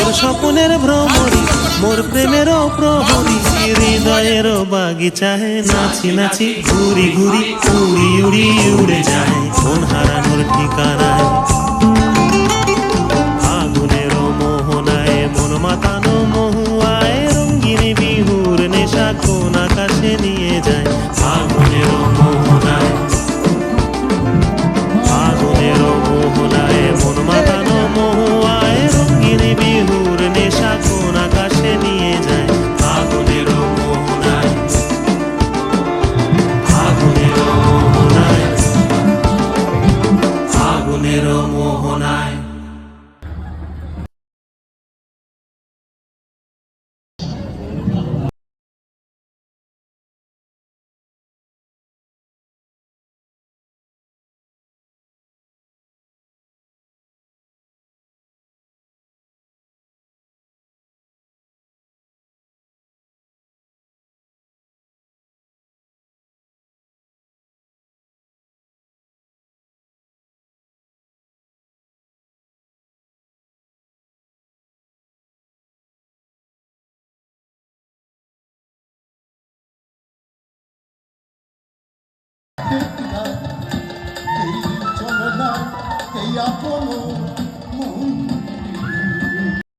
মোর স্বপ্নের ভ্রমরি মোর প্রেমেরও প্রহরী হৃদয়েরও বাগিচায় নাচি নাচি ঘুরি ঘুরি উড়ি উড়ি উড়ে যায় মন হারানোর ঠিকানায় আগুনেরও মোহনায় মন মাতানো মহুয়ায় রঙিন বিহুর নেশা কোন আকাশে নিয়ে যায় আগুনেরও মোহনায় মন মাতানো মহুয়ায় রঙিন বিহুর নেশা কোন আকাশে নিয়ে যায় আগুনেরও মোহনায় আগুনেরও মোহনায় আগুনেরও মোহনায়। এই চলনা এই আপন মন